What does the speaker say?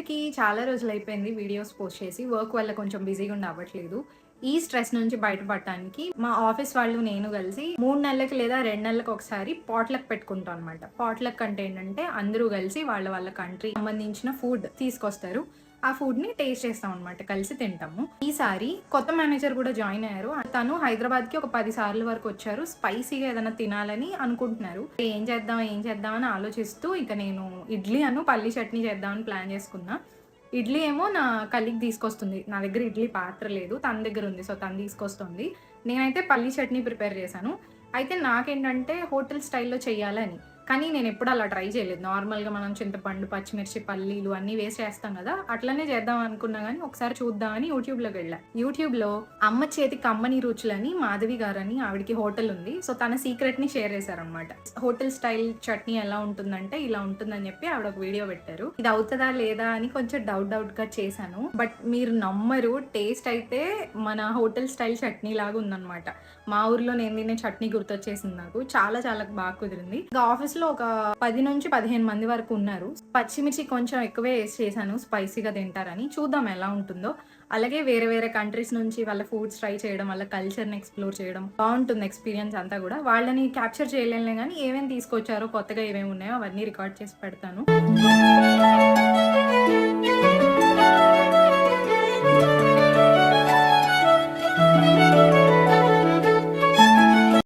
ఇప్పటికి చాలా రోజులైపోయింది videos post చేసి. వర్క్ వల్ల కొంచెం బిజీగా ఉండి అవ్వట్లేదు. ఈ స్ట్రెస్ నుంచి బయటపడటానికి మా ఆఫీస్ వాళ్ళు, నేను కలిసి 3 నెలలకి లేదా 2 నెలలకు ఒకసారి పాట్‌లక్ పెట్టుకుంటాం అనమాట. పాట్‌లక్ అంటే ఏంటంటే అందరూ కలిసి వాళ్ళ వాళ్ళ కంట్రీకి సంబంధించిన ఫుడ్ తీసుకొస్తారు. ఆ ఫుడ్‌ని టేస్ట్ చేస్తాం అనమాట. కలిసి తింటాము. ఈసారి కొత్త మేనేజర్ కూడా జాయిన్ అయ్యారు. తను హైదరాబాద్‌కి ఒక 10 సార్లు వరకు వచ్చారు. స్పైసీగా ఏదైనా తినాలని అనుకుంటున్నారు. ఏం చేద్దాం, ఏం చేద్దాం అని ఆలోచిస్తూ ఇక నేను ఇడ్లీ పల్లీ చట్నీ చేద్దామని ప్లాన్ చేసుకున్నా. ఇడ్లీ ఏమో నా కలీగ్ తీసుకొస్తుంది. నా దగ్గర ఇడ్లీ పాత్ర లేదు. తన దగ్గర ఉంది. సో, తను తీసుకొస్తుంది. నేనైతే పల్లీ చట్నీ ప్రిపేర్ చేశాను. అయితే నాకేంటంటే హోటల్ స్టైల్‌లో చేయాలని. కానీ నేనెప్పుడు అలా ట్రై చేయలేదు. నార్మల్‌గా మనం చింతపండు, పచ్చిమిర్చి, పల్లీలు అన్నీ వేసి చేస్తాం గదా! అట్లనే చేద్దాం అనుకున్నా గానీ, ఒకసారి చూద్దామని యూట్యూబ్‌లోకెళ్ళా. యూట్యూబ్‌లో అమ్మ చేతి కమ్మని రుచులని మాధవి గారని ఆవిడకి హోటల్ ఉంది. సో, తన సీక్రెట్‌ని షేర్ చేశారనమాట. హోటల్ స్టైల్ చట్నీ ఎలా ఉంటుందంటే, ఇలా ఉంటుందని చెప్పి ఆవిడ ఒక వీడియో పెట్టారు. ఇది అవుతదా లేదా అని కొంచెం డౌట్‌గా చేశాను. బట్ మీరు నమ్మరు, టేస్ట్ అయితే మన హోటల్ స్టైల్ చట్నీ లాగా ఉందనమాట. మా ఊర్లో నేను తినే చట్నీ గుర్తొచ్చేసింది నాకు. చాలా చాలా బాగా కుదిరింది. ఇంకా ఆఫీస్‌లో ఒక 10-15 మంది వరకు ఉన్నారు. పచ్చిమిర్చి కొంచెం ఎక్కువే ఏసి చేశాను. స్పైసీగా తింటారని. చూద్దాం ఎలా ఉంటుందో. అలాగే వేరే వేరే కంట్రీస్ నుంచి వాళ్ళ ఫుడ్స్ ట్రై చేయడం, వాళ్ళ కల్చర్‌ని ఎక్స్‌ప్లోర్ చేయడం బావుంటుంది ఎక్స్‌పీరియన్స్ అంతా గూడా. వాళ్ళని క్యాప్చర్ చేయలేనులే గానీ ఏమేమి తీసుకొచ్చారో, కొత్తగా ఏమేమి ఉన్నాయో అవన్నీ రికార్డ్ చేసి పెడతాను.